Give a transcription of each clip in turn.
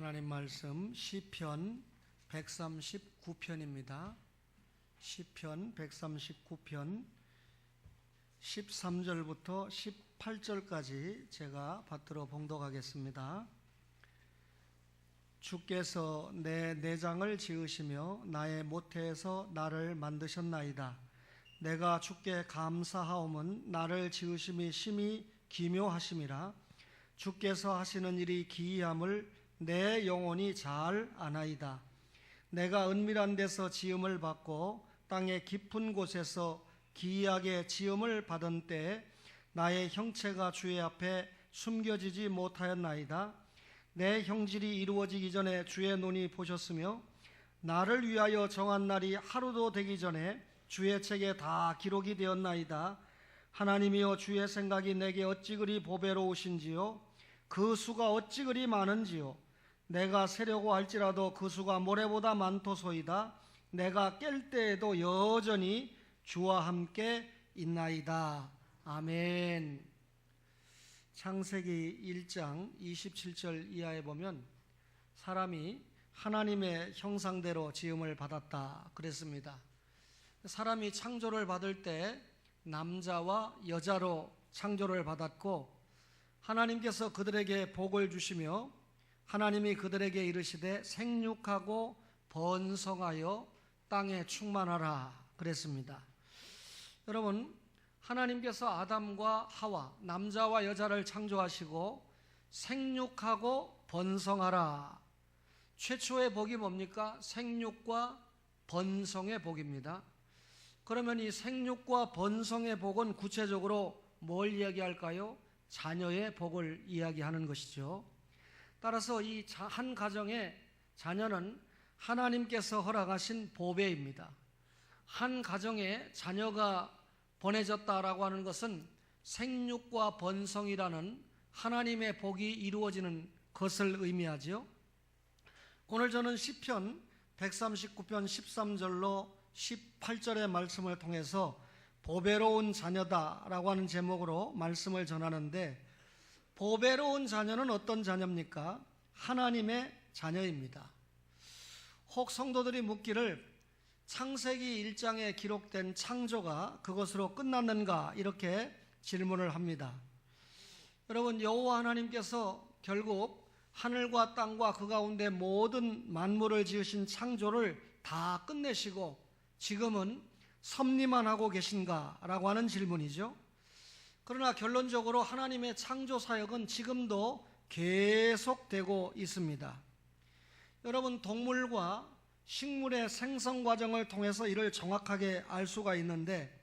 하나님 말씀 시편 139편입니다. 시편 139편 13절부터 18절까지 제가 받들어 봉독하겠습니다. 주께서 내 내장을 지으시며 나의 모태에서 나를 만드셨나이다. 내가 주께 감사하옴은 나를 지으심이 심히 기묘하심이라. 주께서 하시는 일이 기이함을 내 영혼이 잘 아나이다. 내가 은밀한 데서 지음을 받고 땅의 깊은 곳에서 기이하게 지음을 받은 때에 나의 형체가 주의 앞에 숨겨지지 못하였나이다. 내 형질이 이루어지기 전에 주의 눈이 보셨으며 나를 위하여 정한 날이 하루도 되기 전에 주의 책에 다 기록이 되었나이다. 하나님이여, 주의 생각이 내게 어찌 그리 보배로우신지요, 그 수가 어찌 그리 많은지요. 내가 세려고 할지라도 그 수가 모래보다 많도소이다. 내가 깰 때에도 여전히 주와 함께 있나이다. 아멘. 창세기 1장 27절 이하에 보면 사람이 하나님의 형상대로 지음을 받았다 그랬습니다. 사람이 창조를 받을 때 남자와 여자로 창조를 받았고, 하나님께서 그들에게 복을 주시며 하나님이 그들에게 이르시되 생육하고 번성하여 땅에 충만하라 그랬습니다. 여러분, 하나님께서 아담과 하와, 남자와 여자를 창조하시고 생육하고 번성하라. 최초의 복이 뭡니까? 생육과 번성의 복입니다. 그러면 이 생육과 번성의 복은 구체적으로 뭘 이야기할까요? 자녀의 복을 이야기하는 것이죠. 따라서 이 한 가정의 자녀는 하나님께서 허락하신 보배입니다. 한 가정에 자녀가 보내졌다라고 하는 것은 생육과 번성이라는 하나님의 복이 이루어지는 것을 의미하죠. 오늘 저는 시편 139편 13절로 18절의 말씀을 통해서 보배로운 자녀다라고 하는 제목으로 말씀을 전하는데, 보배로운 자녀는 어떤 자녀입니까? 하나님의 자녀입니다. 혹 성도들이 묻기를 창세기 1장에 기록된 창조가 그것으로 끝났는가, 이렇게 질문을 합니다. 여러분, 여호와 하나님께서 결국 하늘과 땅과 그 가운데 모든 만물을 지으신 창조를 다 끝내시고 지금은 섭리만 하고 계신가? 라고 하는 질문이죠. 그러나 결론적으로 하나님의 창조 사역은 지금도 계속되고 있습니다. 여러분, 동물과 식물의 생성 과정을 통해서 이를 정확하게 알 수가 있는데,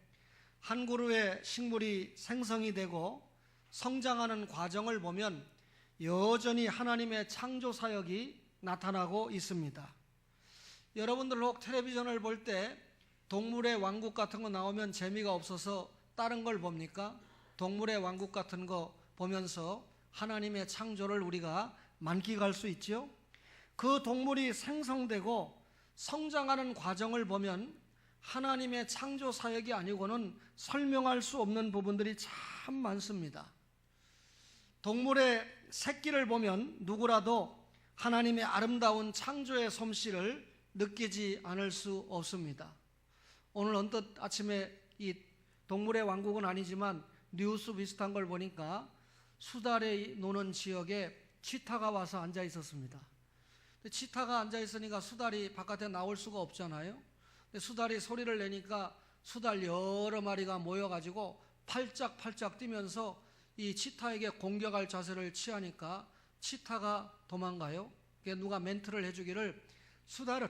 한 그루의 식물이 생성이 되고 성장하는 과정을 보면 여전히 하나님의 창조 사역이 나타나고 있습니다. 여러분들 혹 텔레비전을 볼 때 동물의 왕국 같은 거 나오면 재미가 없어서 다른 걸 봅니까? 동물의 왕국 같은 거 보면서 하나님의 창조를 우리가 만끽할 수 있죠. 그 동물이 생성되고 성장하는 과정을 보면 하나님의 창조 사역이 아니고는 설명할 수 없는 부분들이 참 많습니다. 동물의 새끼를 보면 누구라도 하나님의 아름다운 창조의 솜씨를 느끼지 않을 수 없습니다. 오늘 언뜻 아침에 이 동물의 왕국은 아니지만 뉴스 비슷한 걸 보니까 수달에 노는 지역에 치타가 와서 앉아 있었습니다. 치타가 앉아 있으니까 수달이 바깥에 나올 수가 없잖아요. 수달이 소리를 내니까 수달 여러 마리가 모여가지고 팔짝팔짝 뛰면서 이 치타에게 공격할 자세를 취하니까 치타가 도망가요. 누가 멘트를 해주기를, 수달은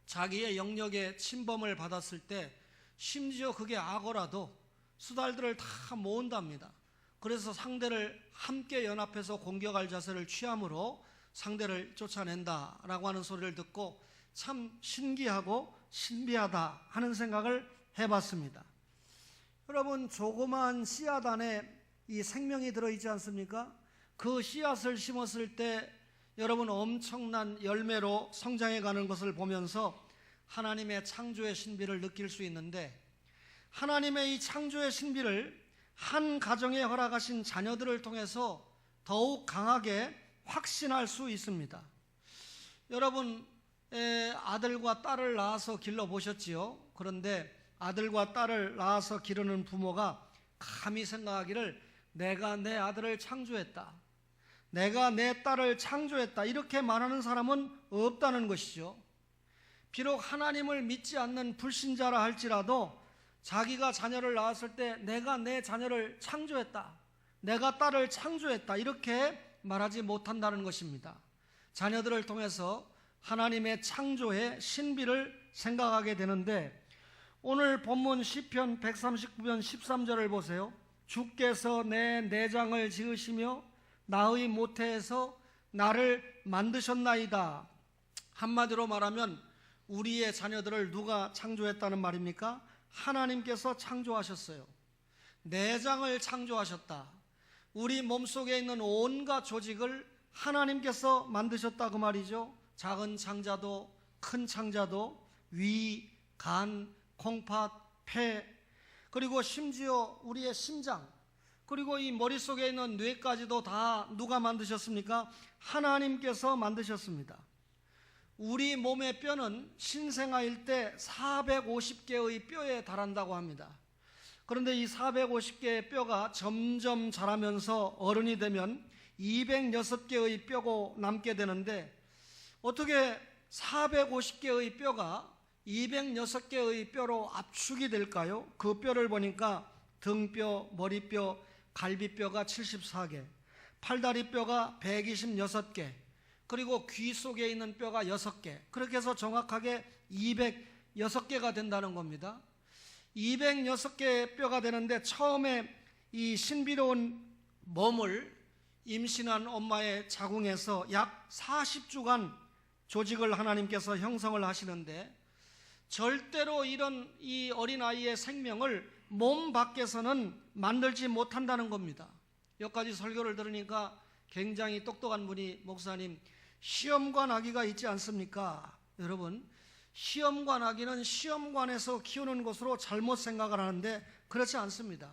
자기의 영역에 침범을 받았을 때 심지어 그게 악어라도 수달들을 다 모은답니다. 그래서 상대를 함께 연합해서 공격할 자세를 취함으로 상대를 쫓아낸다라고 하는 소리를 듣고 참 신기하고 신비하다 하는 생각을 해봤습니다. 여러분, 조그마한 씨앗 안에 이 생명이 들어있지 않습니까? 그 씨앗을 심었을 때 여러분 엄청난 열매로 성장해가는 것을 보면서 하나님의 창조의 신비를 느낄 수 있는데, 하나님의 이 창조의 신비를 한 가정에 허락하신 자녀들을 통해서 더욱 강하게 확신할 수 있습니다. 여러분 아들과 딸을 낳아서 길러보셨지요? 그런데 아들과 딸을 낳아서 기르는 부모가 감히 생각하기를 내가 내 아들을 창조했다, 내가 내 딸을 창조했다, 이렇게 말하는 사람은 없다는 것이죠. 비록 하나님을 믿지 않는 불신자라 할지라도 자기가 자녀를 낳았을 때 내가 내 자녀를 창조했다, 내가 딸을 창조했다, 이렇게 말하지 못한다는 것입니다. 자녀들을 통해서 하나님의 창조의 신비를 생각하게 되는데, 오늘 본문 시편 139편 13절을 보세요. 주께서 내 내장을 지으시며 나의 모태에서 나를 만드셨나이다. 한마디로 말하면 우리의 자녀들을 누가 창조했다는 말입니까? 하나님께서 창조하셨어요. 내장을 창조하셨다. 우리 몸속에 있는 온갖 조직을 하나님께서 만드셨다 그 말이죠. 작은 창자도 큰 창자도, 위, 간, 콩팥, 폐, 그리고 심지어 우리의 심장, 그리고 이 머릿속에 있는 뇌까지도 다 누가 만드셨습니까? 하나님께서 만드셨습니다. 우리 몸의 뼈는 신생아일 때 450개의 뼈에 달한다고 합니다. 그런데 이 450개의 뼈가 점점 자라면서 어른이 되면 206개의 뼈가 남게 되는데, 어떻게 450개의 뼈가 206개의 뼈로 압축이 될까요? 그 뼈를 보니까 등뼈, 머리뼈, 갈비뼈가 74개, 팔다리뼈가 126개, 그리고 귀 속에 있는 뼈가 6개, 그렇게 해서 정확하게 206개가 된다는 겁니다. 206개의 뼈가 되는데, 처음에 이 신비로운 몸을 임신한 엄마의 자궁에서 약 40주간 조직을 하나님께서 형성을 하시는데, 절대로 이런 이 어린아이의 생명을 몸 밖에서는 만들지 못한다는 겁니다. 여기까지 설교를 들으니까 굉장히 똑똑한 분이, 목사님, 시험관 아기가 있지 않습니까? 여러분, 시험관 아기는 시험관에서 키우는 것으로 잘못 생각을 하는데 그렇지 않습니다.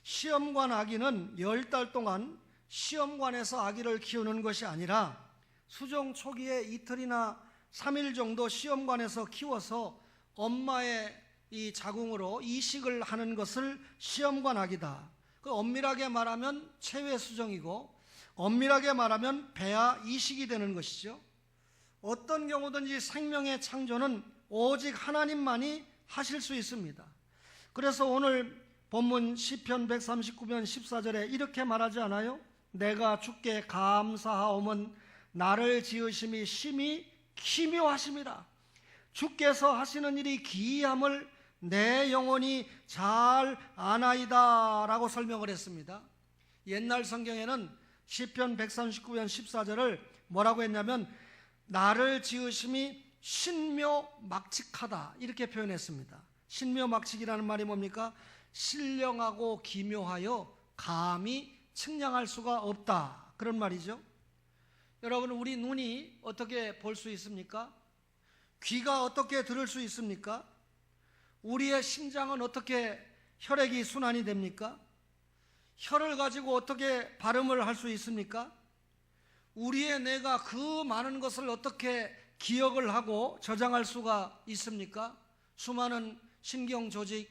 시험관 아기는 10달 동안 시험관에서 아기를 키우는 것이 아니라 수종 초기에 이틀이나 3일 정도 시험관에서 키워서 엄마의 이 자궁으로 이식을 하는 것을 시험관 아기다. 그 엄밀하게 말하면 체외 수정이고, 엄밀하게 말하면 배아 이식이 되는 것이죠. 어떤 경우든지 생명의 창조는 오직 하나님만이 하실 수 있습니다. 그래서 오늘 본문 시편 139편 14절에 이렇게 말하지 않아요? 내가 주께 감사하오면 나를 지으심이 심히 기묘하심이라. 주께서 하시는 일이 기이함을 내 영혼이 잘 아나이다 라고 설명을 했습니다. 옛날 성경에는 시편 139편 14절을 뭐라고 했냐면 나를 지으심이 신묘막측하다 이렇게 표현했습니다. 신묘막측이라는 말이 뭡니까? 신령하고 기묘하여 감히 측량할 수가 없다, 그런 말이죠. 여러분, 우리 눈이 어떻게 볼 수 있습니까? 귀가 어떻게 들을 수 있습니까? 우리의 심장은 어떻게 혈액이 순환이 됩니까? 혀를 가지고 어떻게 발음을 할 수 있습니까? 우리의 뇌가 그 많은 것을 어떻게 기억을 하고 저장할 수가 있습니까? 수많은 신경 조직,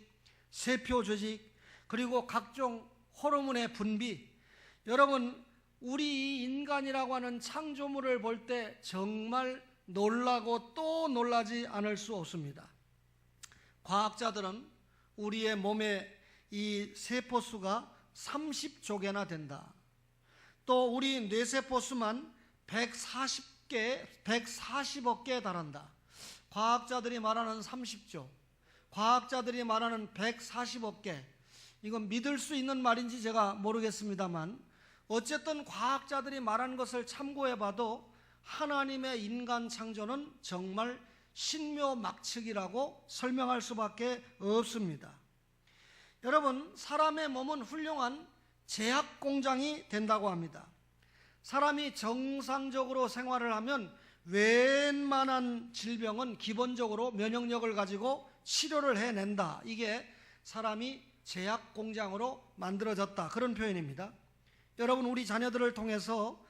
세포 조직, 그리고 각종 호르몬의 분비. 여러분, 우리 인간이라고 하는 창조물을 볼 때 정말 놀라고 또 놀라지 않을 수 없습니다. 과학자들은 우리의 몸의 이 세포수가 30조 개나 된다. 또 우리 뇌세포수만 140억 개에 달한다. 과학자들이 말하는 30조, 과학자들이 말하는 140억 개, 이건 믿을 수 있는 말인지 제가 모르겠습니다만, 어쨌든 과학자들이 말하는 것을 참고해 봐도 하나님의 인간 창조는 정말 신묘막측이라고 설명할 수밖에 없습니다. 여러분, 사람의 몸은 훌륭한 제약 공장이 된다고 합니다. 사람이 정상적으로 생활을 하면 웬만한 질병은 기본적으로 면역력을 가지고 치료를 해낸다. 이게 사람이 제약 공장으로 만들어졌다, 그런 표현입니다. 여러분, 우리 자녀들을 통해서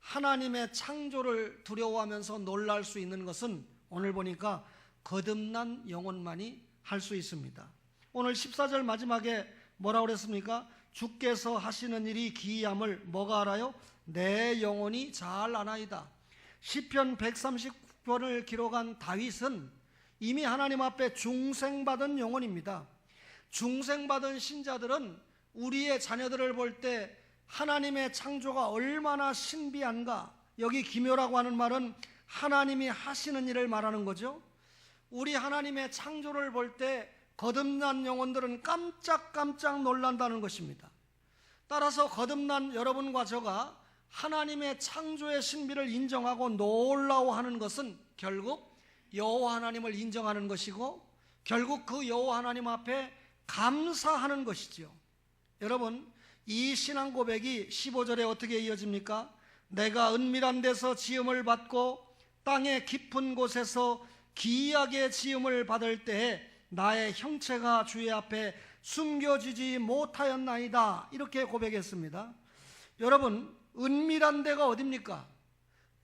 하나님의 창조를 두려워하면서 놀랄 수 있는 것은 오늘 보니까 거듭난 영혼만이 할 수 있습니다. 오늘 14절 마지막에 뭐라고 그랬습니까? 주께서 하시는 일이 기이함을 뭐가 알아요? 내 영혼이 잘 아나이다. 시편 130편을 기록한 다윗은 이미 하나님 앞에 중생받은 영혼입니다. 중생받은 신자들은 우리의 자녀들을 볼 때 하나님의 창조가 얼마나 신비한가, 여기 기묘라고 하는 말은 하나님이 하시는 일을 말하는 거죠. 우리 하나님의 창조를 볼 때 거듭난 영혼들은 깜짝깜짝 놀란다는 것입니다. 따라서 거듭난 여러분과 저가 하나님의 창조의 신비를 인정하고 놀라워하는 것은 결국 여호와 하나님을 인정하는 것이고, 결국 그 여호와 하나님 앞에 감사하는 것이지요. 여러분, 이 신앙 고백이 15절에 어떻게 이어집니까? 내가 은밀한 데서 지음을 받고 땅의 깊은 곳에서 기이하게 지음을 받을 때에 나의 형체가 주의 앞에 숨겨지지 못하였나이다. 이렇게 고백했습니다. 여러분, 은밀한 데가 어딥니까?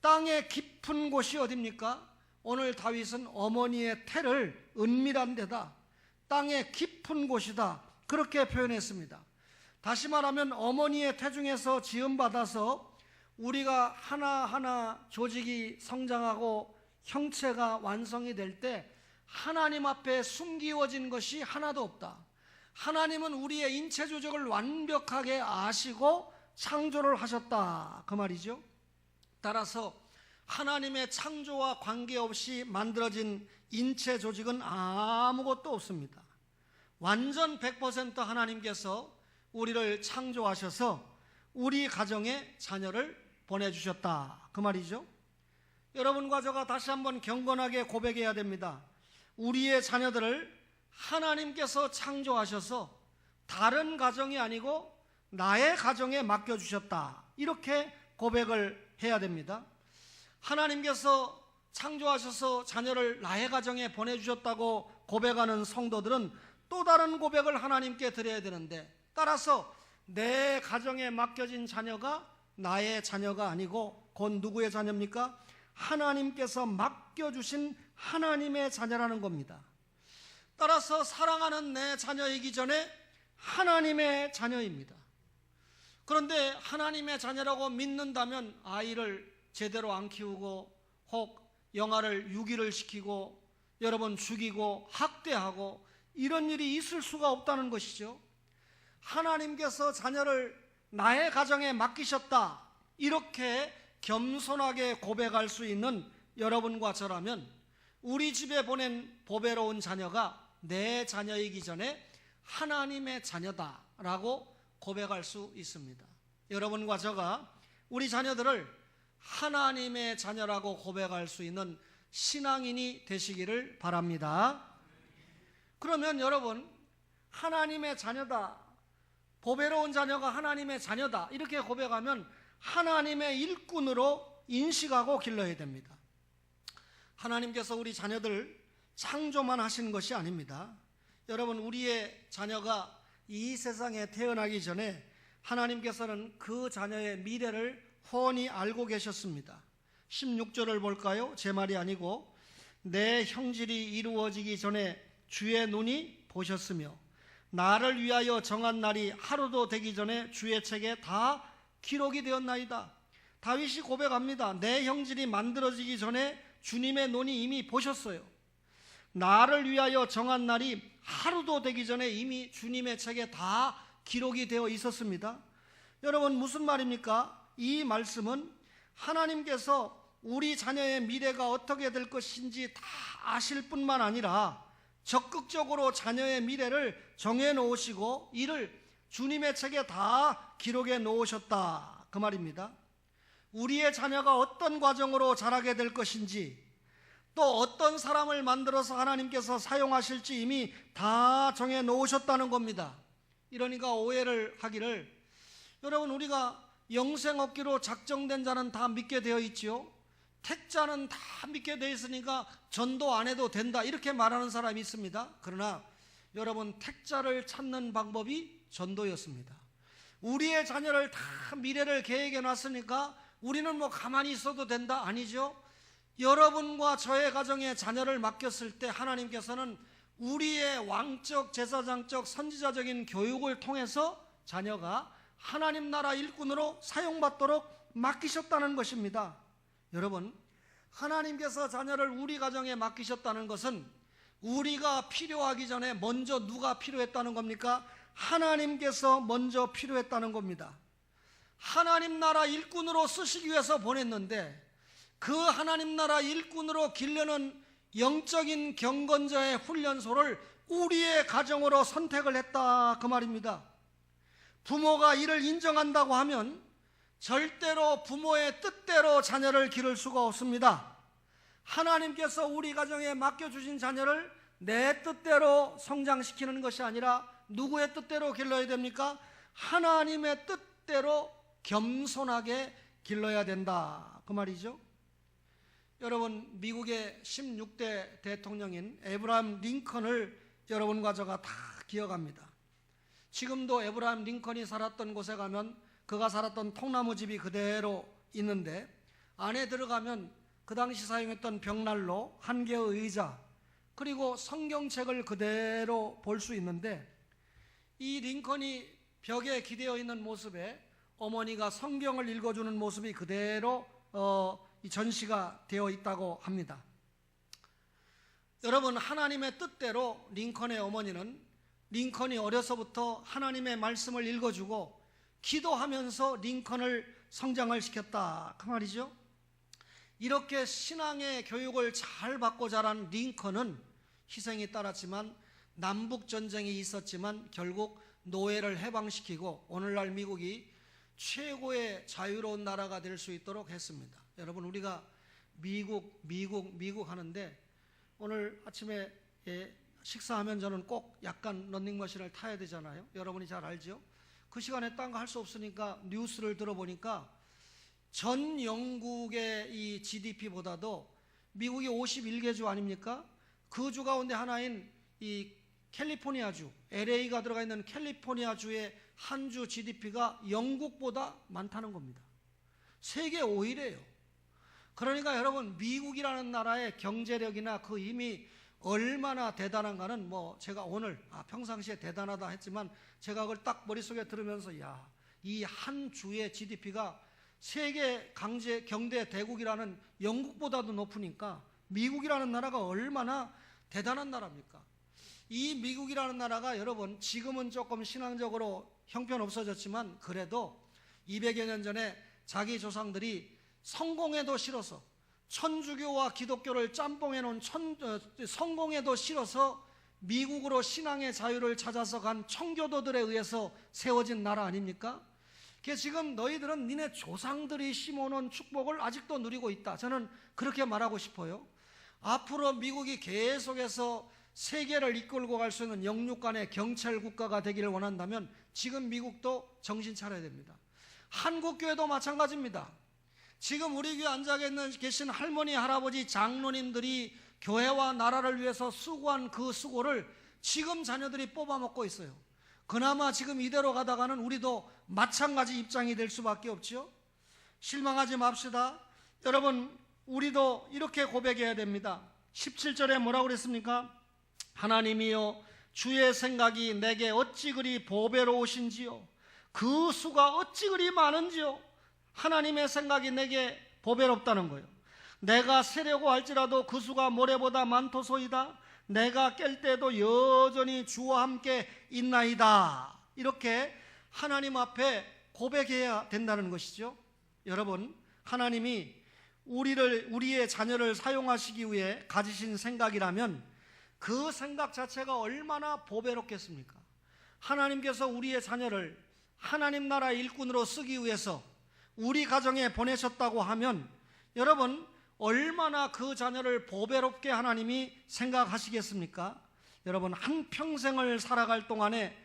땅의 깊은 곳이 어딥니까? 오늘 다윗은 어머니의 태를 은밀한 데다, 땅의 깊은 곳이다, 그렇게 표현했습니다. 다시 말하면 어머니의 태 중에서 지음받아서 우리가 하나하나 조직이 성장하고 형체가 완성이 될 때 하나님 앞에 숨기워진 것이 하나도 없다. 하나님은 우리의 인체 조직을 완벽하게 아시고 창조를 하셨다, 그 말이죠. 따라서 하나님의 창조와 관계없이 만들어진 인체 조직은 아무것도 없습니다. 완전 100% 하나님께서 우리를 창조하셔서 우리 가정에 자녀를 보내주셨다, 그 말이죠. 여러분과 저가 다시 한번 경건하게 고백해야 됩니다. 우리의 자녀들을 하나님께서 창조하셔서 다른 가정이 아니고 나의 가정에 맡겨주셨다, 이렇게 고백을 해야 됩니다. 하나님께서 창조하셔서 자녀를 나의 가정에 보내주셨다고 고백하는 성도들은 또 다른 고백을 하나님께 드려야 되는데, 따라서 내 가정에 맡겨진 자녀가 나의 자녀가 아니고 곧 누구의 자녀입니까? 하나님께서 맡겨주신 하나님의 자녀라는 겁니다. 따라서 사랑하는 내 자녀이기 전에 하나님의 자녀입니다. 그런데 하나님의 자녀라고 믿는다면 아이를 제대로 안 키우고 혹 영아를 유기를 시키고 여러분 죽이고 학대하고 이런 일이 있을 수가 없다는 것이죠. 하나님께서 자녀를 나의 가정에 맡기셨다, 이렇게 겸손하게 고백할 수 있는 여러분과 저라면 우리 집에 보낸 보배로운 자녀가 내 자녀이기 전에 하나님의 자녀다라고 고백할 수 있습니다. 여러분과 저가 우리 자녀들을 하나님의 자녀라고 고백할 수 있는 신앙인이 되시기를 바랍니다. 그러면 여러분, 하나님의 자녀다, 보배로운 자녀가 하나님의 자녀다, 이렇게 고백하면 하나님의 일꾼으로 인식하고 길러야 됩니다. 하나님께서 우리 자녀들 창조만 하신 것이 아닙니다. 여러분, 우리의 자녀가 이 세상에 태어나기 전에 하나님께서는 그 자녀의 미래를 훤히 알고 계셨습니다. 16절을 볼까요? 제 말이 아니고 내 형질이 이루어지기 전에 주의 눈이 보셨으며 나를 위하여 정한 날이 하루도 되기 전에 주의 책에 다 기록이 되었나이다. 다윗이 고백합니다. 내 형질이 만들어지기 전에 주님의 눈이 이미 보셨어요. 나를 위하여 정한 날이 하루도 되기 전에 이미 주님의 책에 다 기록이 되어 있었습니다. 여러분, 무슨 말입니까? 이 말씀은 하나님께서 우리 자녀의 미래가 어떻게 될 것인지 다 아실 뿐만 아니라 적극적으로 자녀의 미래를 정해 놓으시고 이를 주님의 책에 다 기록해 놓으셨다, 그 말입니다. 우리의 자녀가 어떤 과정으로 자라게 될 것인지, 또 어떤 사람을 만들어서 하나님께서 사용하실지 이미 다 정해 놓으셨다는 겁니다. 이러니까 오해를 하기를, 여러분, 우리가 영생 얻기로 작정된 자는 다 믿게 되어 있지요, 택자는 다 믿게 되어 있으니까 전도 안 해도 된다, 이렇게 말하는 사람이 있습니다. 그러나 여러분, 택자를 찾는 방법이 전도였습니다. 우리의 자녀를 다 미래를 계획해 놨으니까 우리는 뭐 가만히 있어도 된다? 아니죠. 여러분과 저의 가정에 자녀를 맡겼을 때 하나님께서는 우리의 왕적, 제사장적, 선지자적인 교육을 통해서 자녀가 하나님 나라 일꾼으로 사용받도록 맡기셨다는 것입니다. 여러분, 하나님께서 자녀를 우리 가정에 맡기셨다는 것은 우리가 필요하기 전에 먼저 누가 필요했다는 겁니까? 하나님께서 먼저 필요했다는 겁니다. 하나님 나라 일꾼으로 쓰시기 위해서 보냈는데 그 하나님 나라 일꾼으로 기르는 영적인 경건자의 훈련소를 우리의 가정으로 선택을 했다, 그 말입니다. 부모가 이를 인정한다고 하면 절대로 부모의 뜻대로 자녀를 기를 수가 없습니다. 하나님께서 우리 가정에 맡겨주신 자녀를 내 뜻대로 성장시키는 것이 아니라 누구의 뜻대로 길러야 됩니까? 하나님의 뜻대로 겸손하게 길러야 된다, 그 말이죠. 여러분, 미국의 16대 대통령인 에브라함 링컨을 여러분과 저가 다 기억합니다. 지금도 에브라함 링컨이 살았던 곳에 가면 그가 살았던 통나무 집이 그대로 있는데 안에 들어가면 그 당시 사용했던 벽난로, 한 개의 의자, 그리고 성경책을 그대로 볼 수 있는데 이 링컨이 벽에 기대어 있는 모습에 어머니가 성경을 읽어주는 모습이 그대로 이 전시가 되어 있다고 합니다. 여러분, 하나님의 뜻대로 링컨의 어머니는 링컨이 어려서부터 하나님의 말씀을 읽어주고 기도하면서 링컨을 성장을 시켰다, 그 말이죠. 이렇게 신앙의 교육을 잘 받고 자란 링컨은 희생이 따랐지만 남북전쟁이 있었지만 결국 노예를 해방시키고 오늘날 미국이 최고의 자유로운 나라가 될 수 있도록 했습니다. 여러분, 우리가 미국 하는데 오늘 아침에 식사하면 저는 꼭 약간 런닝머신을 타야 되잖아요. 여러분이 잘 알죠? 그 시간에 딴 거 할 수 없으니까 뉴스를 들어보니까 전 영국의 이 GDP보다도 미국이 51개 주 아닙니까? 그 주 가운데 하나인 이 캘리포니아주, LA가 들어가 있는 캘리포니아주의 한 주 GDP가 영국보다 많다는 겁니다. 세계 5위래요. 그러니까 여러분, 미국이라는 나라의 경제력이나 그 힘이 얼마나 대단한가는 뭐 제가 오늘 평상시에 대단하다 했지만 제가 그걸 딱 머릿속에 들으면서 이 한 주의 GDP가 세계 경제 대국이라는 영국보다도 높으니까 미국이라는 나라가 얼마나 대단한 나라입니까? 이 미국이라는 나라가 여러분 지금은 조금 신앙적으로 형편없어졌지만 그래도 200여 년 전에 자기 조상들이 성공에도 싫어서 천주교와 기독교를 짬뽕해 놓은 성공에도 싫어서 미국으로 신앙의 자유를 찾아서 간 청교도들에 의해서 세워진 나라 아닙니까? 그래서 지금 너희들은 니네 조상들이 심어놓은 축복을 아직도 누리고 있다. 저는 그렇게 말하고 싶어요. 앞으로 미국이 계속해서 세계를 이끌고 갈 수 있는 영육간의 경찰 국가가 되기를 원한다면 지금 미국도 정신 차려야 됩니다. 한국교회도 마찬가지입니다. 지금 우리 교회 앉아 계신 할머니, 할아버지, 장로님들이 교회와 나라를 위해서 수고한 그 수고를 지금 자녀들이 뽑아먹고 있어요. 그나마 지금 이대로 가다가는 우리도 마찬가지 입장이 될 수밖에 없죠. 실망하지 맙시다. 여러분, 우리도 이렇게 고백해야 됩니다. 17절에 뭐라고 그랬습니까? 하나님이여, 주의 생각이 내게 어찌 그리 보배로우신지요, 그 수가 어찌 그리 많은지요. 하나님의 생각이 내게 보배롭다는 거예요. 내가 세려고 할지라도 그 수가 모래보다 많도소이다. 내가 깰 때도 여전히 주와 함께 있나이다. 이렇게 하나님 앞에 고백해야 된다는 것이죠. 여러분, 하나님이 우리의 자녀를 사용하시기 위해 가지신 생각이라면 그 생각 자체가 얼마나 보배롭겠습니까? 하나님께서 우리의 자녀를 하나님 나라 일꾼으로 쓰기 위해서 우리 가정에 보내셨다고 하면 여러분, 얼마나 그 자녀를 보배롭게 하나님이 생각하시겠습니까? 여러분, 한평생을 살아갈 동안에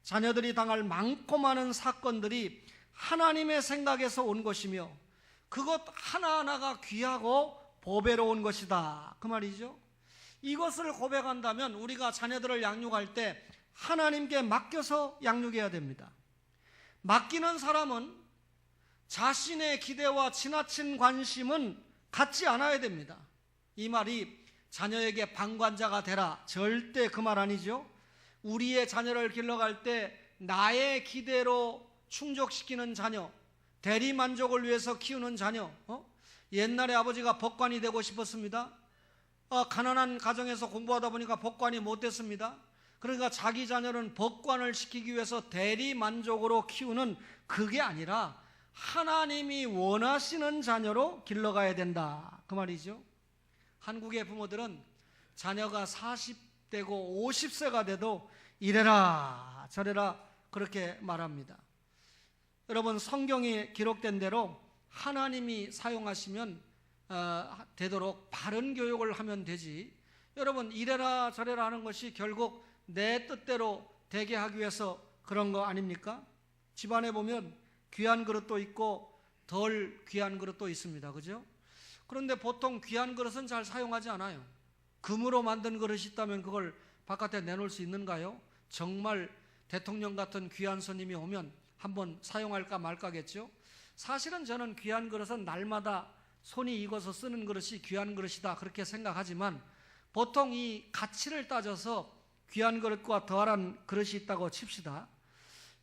자녀들이 당할 많고 많은 사건들이 하나님의 생각에서 온 것이며 그것 하나하나가 귀하고 보배로운 것이다, 그 말이죠. 이것을 고백한다면 우리가 자녀들을 양육할 때 하나님께 맡겨서 양육해야 됩니다. 맡기는 사람은 자신의 기대와 지나친 관심은 갖지 않아야 됩니다. 이 말이 자녀에게 방관자가 되라, 절대 그 말 아니죠. 우리의 자녀를 길러갈 때 나의 기대로 충족시키는 자녀, 대리만족을 위해서 키우는 자녀. 옛날에 아버지가 법관이 되고 싶었습니다. 가난한 가정에서 공부하다 보니까 법관이 못 됐습니다. 그러니까 자기 자녀는 법관을 시키기 위해서 대리만족으로 키우는, 그게 아니라 하나님이 원하시는 자녀로 길러가야 된다, 그 말이죠. 한국의 부모들은 자녀가 40대고 50세가 돼도 이래라 저래라 그렇게 말합니다. 여러분, 성경에 기록된 대로 하나님이 사용하시면 되도록 바른 교육을 하면 되지, 여러분 이래라 저래라 하는 것이 결국 내 뜻대로 되게 하기 위해서 그런 거 아닙니까? 집안에 보면 귀한 그릇도 있고 덜 귀한 그릇도 있습니다. 그죠? 그런데 보통 귀한 그릇은 잘 사용하지 않아요. 금으로 만든 그릇이 있다면 그걸 바깥에 내놓을 수 있는가요? 정말 대통령 같은 귀한 손님이 오면 한번 사용할까 말까겠죠? 사실은 저는 귀한 그릇은 날마다 손이 익어서 쓰는 그릇이 귀한 그릇이다 그렇게 생각하지만, 보통 이 가치를 따져서 귀한 그릇과 더한 그릇이 있다고 칩시다.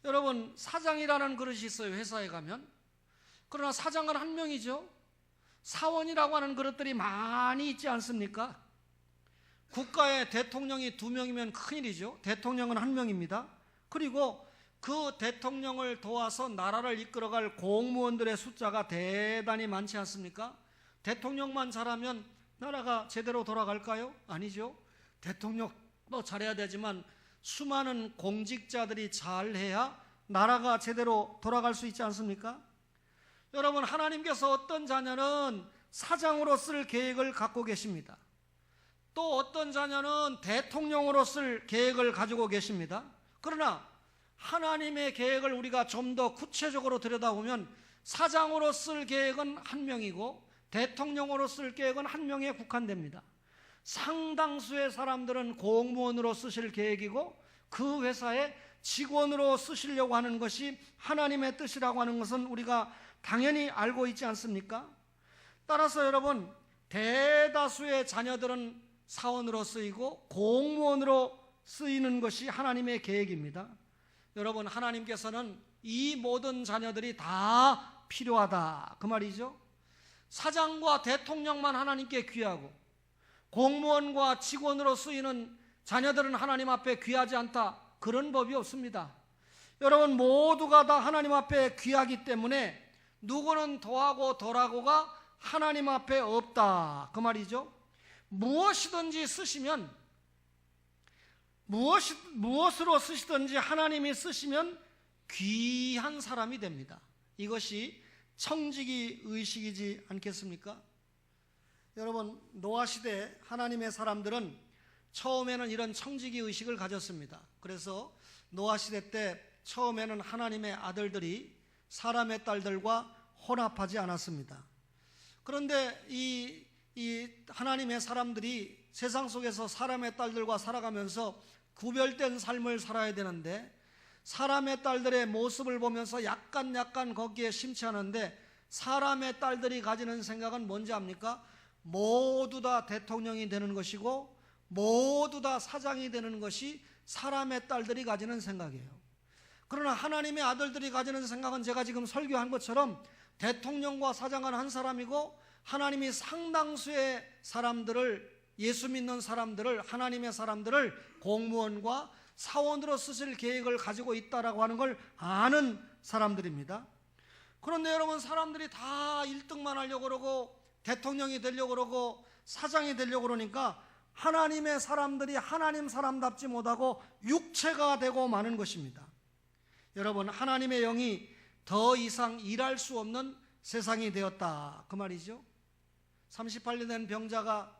여러분, 사장이라는 그릇이 있어요, 회사에 가면. 그러나 사장은 한 명이죠. 사원이라고 하는 그릇들이 많이 있지 않습니까? 국가의 대통령이 2명이면 큰일이죠. 대통령은 1명입니다. 그리고 그 대통령을 도와서 나라를 이끌어갈 공무원들의 숫자가 대단히 많지 않습니까? 대통령만 잘하면 나라가 제대로 돌아갈까요? 아니죠. 대통령도 잘해야 되지만 수많은 공직자들이 잘해야 나라가 제대로 돌아갈 수 있지 않습니까? 여러분, 하나님께서 어떤 자녀는 사장으로 쓸 계획을 갖고 계십니다. 또 어떤 자녀는 대통령으로 쓸 계획을 가지고 계십니다. 그러나 하나님의 계획을 우리가 좀 더 구체적으로 들여다보면 사장으로 쓸 계획은 1명이고 대통령으로 쓸 계획은 1명에 국한됩니다. 상당수의 사람들은 공무원으로 쓰실 계획이고 그 회사에 직원으로 쓰시려고 하는 것이 하나님의 뜻이라고 하는 것은 우리가 당연히 알고 있지 않습니까? 따라서 여러분, 대다수의 자녀들은 사원으로 쓰이고 공무원으로 쓰이는 것이 하나님의 계획입니다. 여러분, 하나님께서는 이 모든 자녀들이 다 필요하다 그 말이죠. 사장과 대통령만 하나님께 귀하고 공무원과 직원으로 쓰이는 자녀들은 하나님 앞에 귀하지 않다, 그런 법이 없습니다. 여러분, 모두가 다 하나님 앞에 귀하기 때문에 누구는 더하고 덜하고가 하나님 앞에 없다 그 말이죠. 무엇이든지 쓰시면, 무엇으로 쓰시든지 하나님이 쓰시면 귀한 사람이 됩니다. 이것이 청지기 의식이지 않겠습니까? 여러분, 노아 시대 하나님의 사람들은 처음에는 이런 청지기 의식을 가졌습니다. 그래서 노아 시대 때 처음에는 하나님의 아들들이 사람의 딸들과 혼합하지 않았습니다. 그런데 이 하나님의 사람들이 세상 속에서 사람의 딸들과 살아가면서 구별된 삶을 살아야 되는데, 사람의 딸들의 모습을 보면서 약간 거기에 심취하는데, 사람의 딸들이 가지는 생각은 뭔지 압니까? 모두 다 대통령이 되는 것이고 모두 다 사장이 되는 것이 사람의 딸들이 가지는 생각이에요. 그러나 하나님의 아들들이 가지는 생각은 제가 지금 설교한 것처럼 대통령과 사장은 한 사람이고, 하나님이 상당수의 사람들을, 예수 믿는 사람들을, 하나님의 사람들을 공무원과 사원으로 쓰실 계획을 가지고 있다라고 하는 걸 아는 사람들입니다. 그런데 여러분, 사람들이 다 1등만 하려고 그러고 대통령이 되려고 그러고 사장이 되려고 그러니까 하나님의 사람들이 하나님 사람답지 못하고 육체가 되고 마는 것입니다. 여러분, 하나님의 영이 더 이상 일할 수 없는 세상이 되었다 그 말이죠. 38년 된 병자가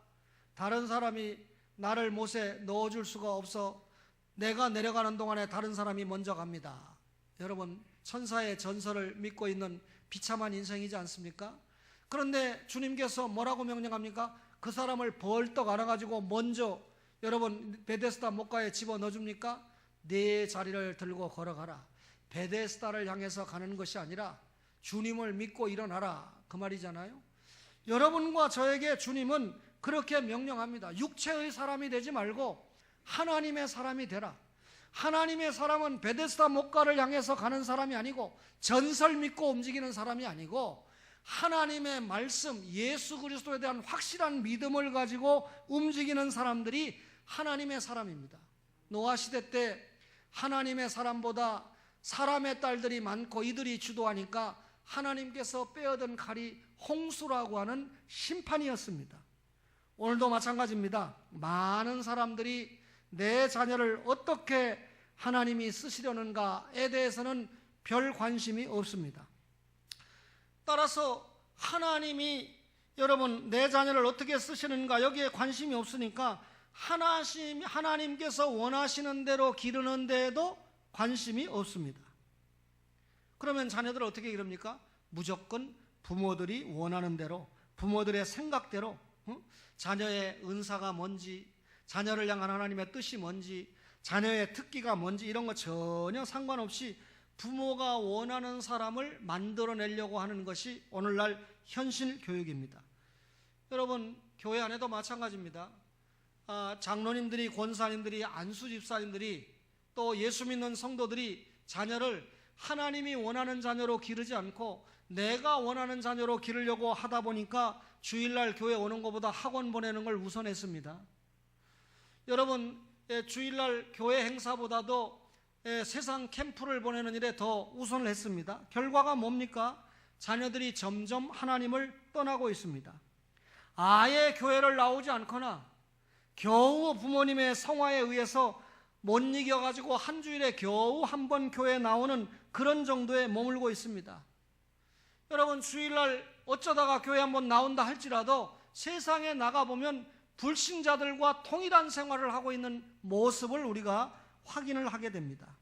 다른 사람이 나를 못에 넣어줄 수가 없어 내가 내려가는 동안에 다른 사람이 먼저 갑니다. 여러분, 천사의 전설을 믿고 있는 비참한 인생이지 않습니까? 그런데 주님께서 뭐라고 명령합니까? 그 사람을 벌떡 안아가지고 먼저 여러분 베데스다 목가에 집어넣어 줍니까? 네 자리를 들고 걸어가라. 베데스다를 향해서 가는 것이 아니라 주님을 믿고 일어나라, 그 말이잖아요. 여러분과 저에게 주님은 그렇게 명령합니다. 육체의 사람이 되지 말고 하나님의 사람이 되라. 하나님의 사람은 베데스다 목가를 향해서 가는 사람이 아니고, 전설 믿고 움직이는 사람이 아니고, 하나님의 말씀, 예수 그리스도에 대한 확실한 믿음을 가지고 움직이는 사람들이 하나님의 사람입니다. 노아 시대 때 하나님의 사람보다 사람의 딸들이 많고 이들이 주도하니까 하나님께서 빼어든 칼이 홍수라고 하는 심판이었습니다. 오늘도 마찬가지입니다. 많은 사람들이 내 자녀를 어떻게 하나님이 쓰시려는가에 대해서는 별 관심이 없습니다. 따라서 하나님이 여러분 내 자녀를 어떻게 쓰시는가 여기에 관심이 없으니까 하나님께서 원하시는 대로 기르는 데에도 관심이 없습니다. 그러면 자녀들 어떻게 기릅니까? 무조건 부모들이 원하는 대로, 부모들의 생각대로, 자녀의 은사가 뭔지, 자녀를 향한 하나님의 뜻이 뭔지, 자녀의 특기가 뭔지 이런 거 전혀 상관없이 부모가 원하는 사람을 만들어내려고 하는 것이 오늘날 현실 교육입니다. 여러분 교회 안에도 마찬가지입니다. 장로님들이, 권사님들이, 안수 집사님들이, 또 예수 믿는 성도들이 자녀를 하나님이 원하는 자녀로 기르지 않고 내가 원하는 자녀로 기르려고 하다 보니까 주일날 교회 오는 것보다 학원 보내는 걸 우선했습니다. 여러분 주일날 교회 행사보다도 세상 캠프를 보내는 일에 더 우선을 했습니다. 결과가 뭡니까? 자녀들이 점점 하나님을 떠나고 있습니다. 아예 교회를 나오지 않거나 겨우 부모님의 성화에 의해서 못 이겨가지고 한 주일에 겨우 한 번 교회에 나오는 그런 정도에 머물고 있습니다. 여러분 주일날 어쩌다가 교회 한번 나온다 할지라도 세상에 나가보면 불신자들과 통일한 생활을 하고 있는 모습을 우리가 확인을 하게 됩니다.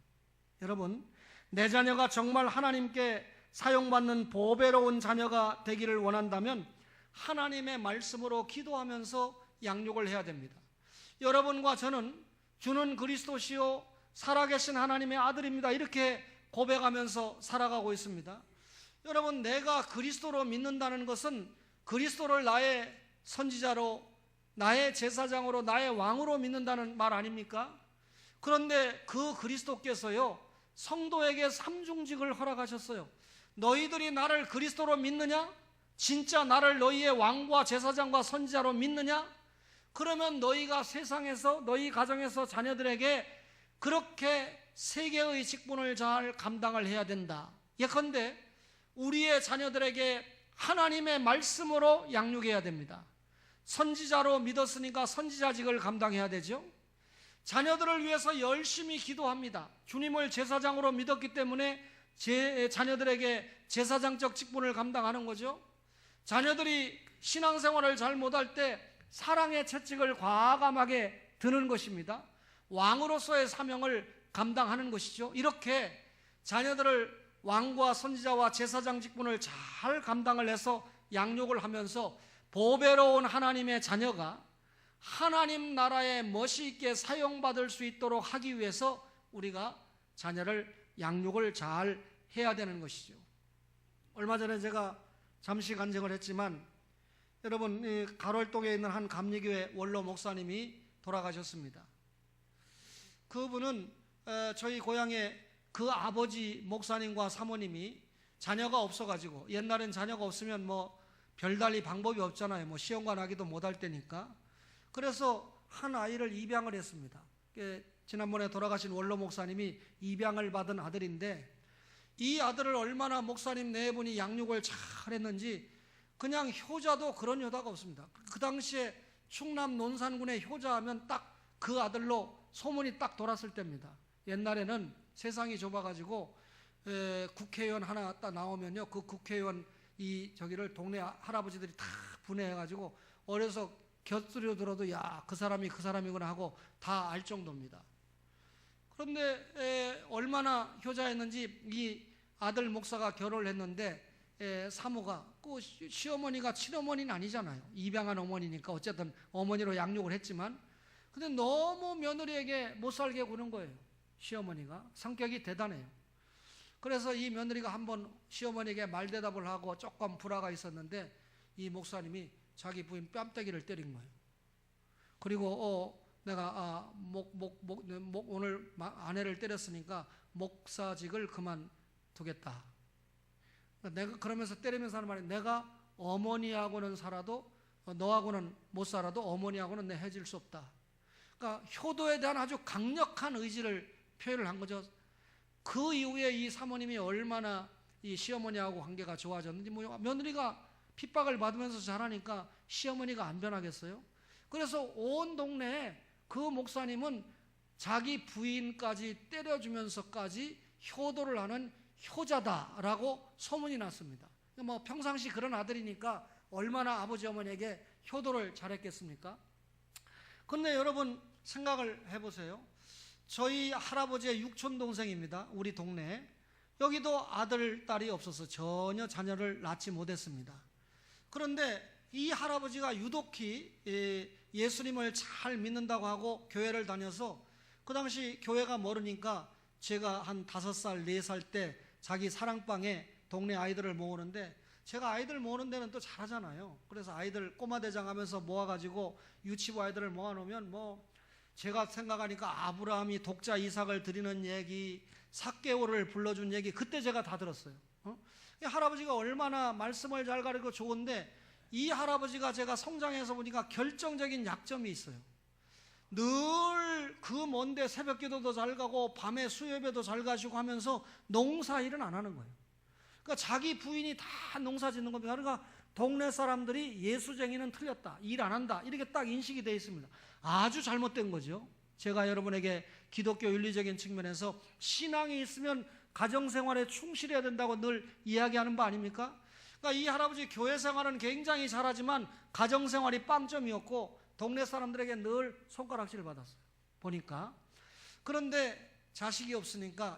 여러분 내 자녀가 정말 하나님께 사용받는 보배로운 자녀가 되기를 원한다면 하나님의 말씀으로 기도하면서 양육을 해야 됩니다. 여러분과 저는 주는 그리스도시요 살아계신 하나님의 아들입니다 이렇게 고백하면서 살아가고 있습니다. 여러분 내가 그리스도로 믿는다는 것은 그리스도를 나의 선지자로, 나의 제사장으로, 나의 왕으로 믿는다는 말 아닙니까? 그런데 그 그리스도께서요 성도에게 삼중직을 허락하셨어요. 너희들이 나를 그리스도로 믿느냐? 진짜 나를 너희의 왕과 제사장과 선지자로 믿느냐? 그러면 너희가 세상에서, 너희 가정에서 자녀들에게 그렇게 세계의 직분을 잘 감당을 해야 된다. 예컨대 우리의 자녀들에게 하나님의 말씀으로 양육해야 됩니다. 선지자로 믿었으니까 선지자직을 감당해야 되죠. 자녀들을 위해서 열심히 기도합니다. 주님을 제사장으로 믿었기 때문에 제 자녀들에게 제사장적 직분을 감당하는 거죠. 자녀들이 신앙생활을 잘 못할 때 사랑의 채찍을 과감하게 드는 것입니다. 왕으로서의 사명을 감당하는 것이죠. 이렇게 자녀들을 왕과 선지자와 제사장 직분을 잘 감당을 해서 양육을 하면서 보배로운 하나님의 자녀가 하나님 나라에 멋이 있게 사용받을 수 있도록 하기 위해서 우리가 자녀를 양육을 잘 해야 되는 것이죠. 얼마 전에 제가 잠시 간증을 했지만 여러분 가롤동에 있는 한 감리교회 원로 목사님이 돌아가셨습니다. 그분은 저희 고향에 그 아버지 목사님과 사모님이 자녀가 없어가지고, 옛날엔 자녀가 없으면 뭐 별달리 방법이 없잖아요. 뭐 시험관 하기도 못할 때니까. 그래서 한 아이를 입양을 했습니다. 지난번에 돌아가신 원로 목사님이 입양을 받은 아들인데 이 아들을 얼마나 목사님 네 분이 양육을 잘 했는지 그냥 효자도 그런 효자가 없습니다. 그 당시에 충남 논산군의 효자하면 딱 그 아들로 소문이 딱 돌았을 때입니다. 옛날에는 세상이 좁아가지고 국회의원 하나 딱 나오면요 그 국회의원 저기를 동네 할아버지들이 다 분해해가지고 어려서 곁소리로 들어도 야 그 사람이 그 사람이구나 하고 다 알 정도입니다. 그런데 얼마나 효자였는지 이 아들 목사가 결혼을 했는데 사모가 그 시어머니가 친어머니는 아니잖아요. 입양한 어머니니까 어쨌든 어머니로 양육을 했지만 근데 너무 며느리에게 못 살게 구는 거예요. 시어머니가 성격이 대단해요. 그래서 이 며느리가 한번 시어머니에게 말대답을 하고 조금 불화가 있었는데 이 목사님이 자기 부인 뺨때기를 때린 거예요. 그리고 내가 오늘 아내를 때렸으니까 목사직을 그만두겠다. 내가 그러면서 때리면서 하는 말이, 내가 어머니하고는 살아도 너하고는 못 살아도 어머니하고는 내 헤어질 수 없다. 그러니까 효도에 대한 아주 강력한 의지를 표현을 한 거죠. 그 이후에 이 사모님이 얼마나 이 시어머니하고 관계가 좋아졌는지, 며느리가 핍박을 받으면서 자라니까 시어머니가 안 변하겠어요? 그래서 온 동네에 그 목사님은 자기 부인까지 때려주면서까지 효도를 하는 효자다라고 소문이 났습니다. 평상시 그런 아들이니까 얼마나 아버지 어머니에게 효도를 잘했겠습니까? 그런데 여러분 생각을 해보세요. 저희 할아버지의 육촌 동생입니다. 우리 동네에. 여기도 아들, 딸이 없어서 전혀 자녀를 낳지 못했습니다. 그런데 이 할아버지가 유독히 예수님을 잘 믿는다고 하고 교회를 다녀서, 그 당시 교회가 멀으니까 제가 한 5살, 4살 때 자기 사랑방에 동네 아이들을 모으는데, 제가 아이들 모으는 데는 또 잘하잖아요. 그래서 아이들 꼬마대장 하면서 모아가지고 유치부 아이들을 모아놓으면 제가 생각하니까 아브라함이 독자 이삭을 드리는 얘기, 삭개오를 불러준 얘기, 그때 제가 다 들었어요. 이 할아버지가 얼마나 말씀을 잘 가르치고 좋은데, 이 할아버지가 제가 성장해서 보니까 결정적인 약점이 있어요. 늘 그 먼데 새벽 기도도 잘 가고 밤에 수요예배도 잘 가시고 하면서 농사일은 안 하는 거예요. 그러니까 자기 부인이 다 농사 짓는 겁니다. 그러니까 동네 사람들이 예수쟁이는 틀렸다, 일 안 한다, 이렇게 딱 인식이 되어 있습니다. 아주 잘못된 거죠. 제가 여러분에게 기독교 윤리적인 측면에서 신앙이 있으면 가정생활에 충실해야 된다고 늘 이야기하는 바 아닙니까? 그러니까 이 할아버지 교회 생활은 굉장히 잘하지만 가정생활이 빵점이었고 동네 사람들에게 늘 손가락질을 받았어요. 보니까. 그런데 자식이 없으니까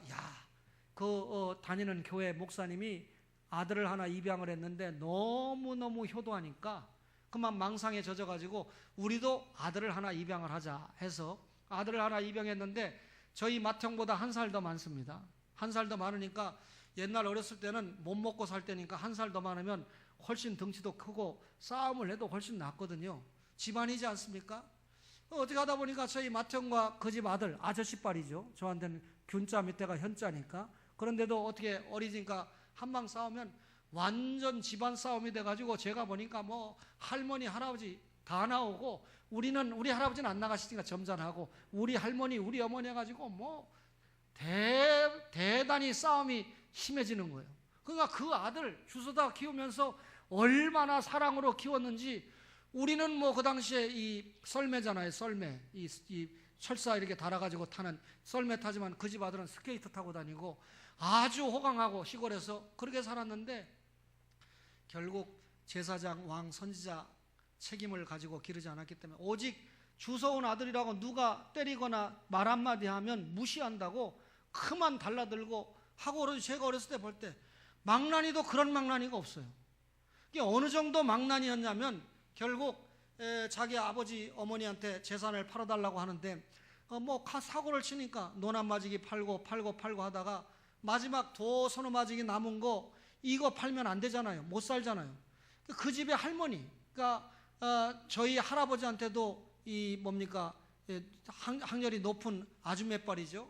다니는 교회 목사님이 아들을 하나 입양을 했는데 너무너무 효도하니까 그만 망상에 젖어가지고 우리도 아들을 하나 입양을 하자 해서 아들을 하나 입양했는데, 저희 맏형보다 1살 더 많습니다. 1살 더 많으니까 옛날 어렸을 때는 못 먹고 살 때니까 1살 더 많으면 훨씬 덩치도 크고 싸움을 해도 훨씬 낫거든요. 집안이지 않습니까? 어떻게 하다 보니까 저희 맏형과 그 집 아들, 아저씨빨이죠. 저한테는 균자 밑에가 현자니까. 그런데도 어떻게 어리니까 한방 싸우면 완전 집안 싸움이 돼가지고 제가 보니까 할머니, 할아버지 다 나오고, 우리 할아버지는 안 나가시니까 점잖하고, 우리 할머니, 우리 어머니 해가지고 대단히 싸움이 심해지는 거예요. 그러니까 그 아들 주워다 키우면서 얼마나 사랑으로 키웠는지, 우리는 그 당시에 이 썰매잖아요. 썰매. 이 철사 이렇게 달아가지고 타는 썰매 타지만 그 집 아들은 스케이트 타고 다니고 아주 호강하고 시골에서 그렇게 살았는데, 결국 제사장, 왕, 선지자 책임을 가지고 기르지 않았기 때문에 오직 주워온 아들이라고 누가 때리거나 말 한마디 하면 무시한다고 그만 달라들고 하고, 제가 어렸을 때 볼 때 망나니도 그런 망나니가 없어요. 이게 어느 정도 망나니였냐면, 결국 자기 아버지 어머니한테 재산을 팔아달라고 하는데 사고를 치니까 노남마지기 팔고 하다가 마지막 서너 마지기 남은 거 이거 팔면 안 되잖아요. 못 살잖아요. 그 집의 할머니, 그러니까 저희 할아버지한테도 학렬이 높은 아주매빨이죠.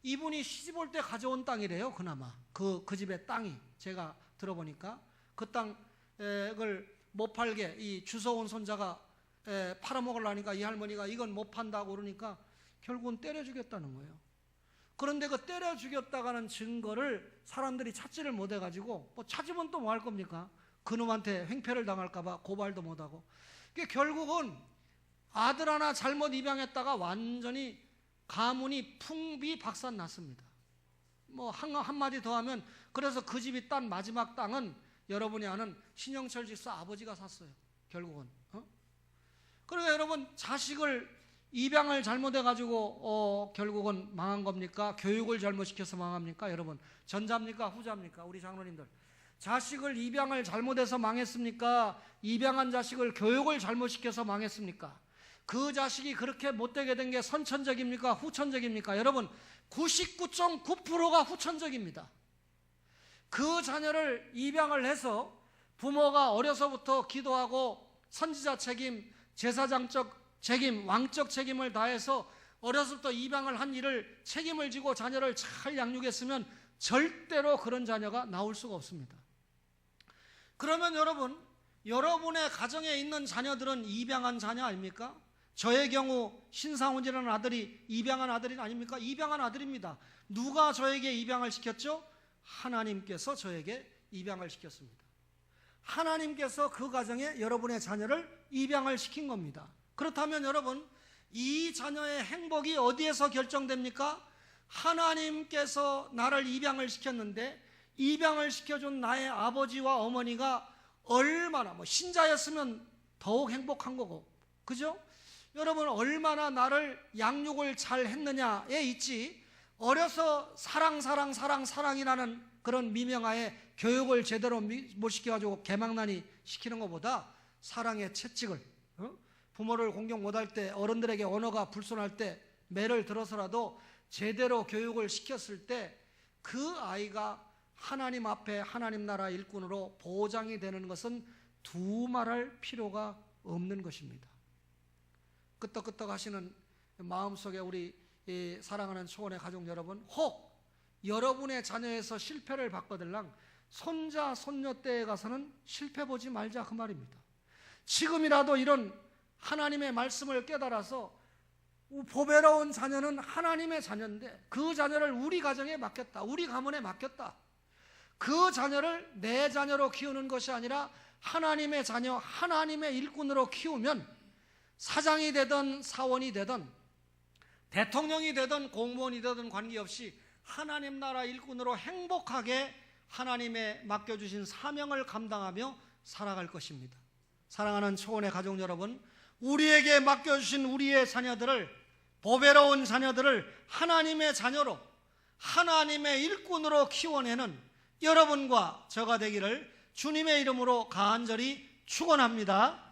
이분이 시집 올 때 가져온 땅이래요. 그나마 그 집의 땅이, 제가 들어보니까 그 땅을 못 팔게 이 주워온 손자가 팔아먹으려니까 이 할머니가 이건 못 판다고 그러니까 결국은 때려 죽였다는 거예요. 그런데 그 때려 죽였다가는 증거를 사람들이 찾지를 못해가지고 찾으면 또 뭐 할 겁니까? 그놈한테 횡패를 당할까봐 고발도 못하고. 결국은 아들 하나 잘못 입양했다가 완전히 가문이 풍비박산났습니다. 한마디 더 하면, 그래서 그 집이 딴 마지막 땅은 여러분이 아는 신영철 집사 아버지가 샀어요. 결국은. 그러니까 여러분, 자식을 입양을 잘못해가지고 결국은 망한 겁니까? 교육을 잘못시켜서 망합니까? 여러분, 전자입니까? 후자입니까? 우리 장로님들, 자식을 입양을 잘못해서 망했습니까? 입양한 자식을 교육을 잘못시켜서 망했습니까? 그 자식이 그렇게 못되게 된 게 선천적입니까? 후천적입니까? 여러분, 99.9%가 후천적입니다. 그 자녀를 입양을 해서 부모가 어려서부터 기도하고 선지자 책임, 제사장적 책임, 왕적 책임을 다해서 어려서부터 입양을 한 일을 책임을 지고 자녀를 잘 양육했으면 절대로 그런 자녀가 나올 수가 없습니다. 그러면 여러분, 여러분의 가정에 있는 자녀들은 입양한 자녀 아닙니까? 저의 경우 신상훈이라는 아들이 입양한 아들이 아닙니까? 입양한 아들입니다. 누가 저에게 입양을 시켰죠? 하나님께서 저에게 입양을 시켰습니다. 하나님께서 그 가정에 여러분의 자녀를 입양을 시킨 겁니다. 그렇다면 여러분, 이 자녀의 행복이 어디에서 결정됩니까? 하나님께서 나를 입양을 시켰는데 입양을 시켜준 나의 아버지와 어머니가 얼마나, 신자였으면 더욱 행복한 거고, 그죠? 여러분, 얼마나 나를 양육을 잘 했느냐에 있지, 어려서 사랑이라는 그런 미명하에 교육을 제대로 못 시켜가지고 개망난이 시키는 것보다 사랑의 채찍을, 부모를 공경 못할 때, 어른들에게 언어가 불손할 때 매를 들어서라도 제대로 교육을 시켰을 때 그 아이가 하나님 앞에 하나님 나라 일꾼으로 보장이 되는 것은 두말할 필요가 없는 것입니다. 끄떡끄떡 하시는 마음속에 우리 사랑하는 초원의 가족 여러분, 혹 여러분의 자녀에서 실패를 봤거들랑 손자 손녀 때에 가서는 실패 보지 말자, 그 말입니다. 지금이라도 이런 하나님의 말씀을 깨달아서 보배로운 자녀는 하나님의 자녀인데 그 자녀를 우리 가정에 맡겼다, 우리 가문에 맡겼다, 그 자녀를 내 자녀로 키우는 것이 아니라 하나님의 자녀, 하나님의 일꾼으로 키우면 사장이 되든 사원이 되든 대통령이 되든 공무원이 되든 관계없이 하나님 나라 일꾼으로 행복하게 하나님의 맡겨주신 사명을 감당하며 살아갈 것입니다. 사랑하는 초원의 가족 여러분, 우리에게 맡겨주신 우리의 자녀들을, 보배로운 자녀들을 하나님의 자녀로, 하나님의 일꾼으로 키워내는 여러분과 저가 되기를 주님의 이름으로 간절히 축원합니다.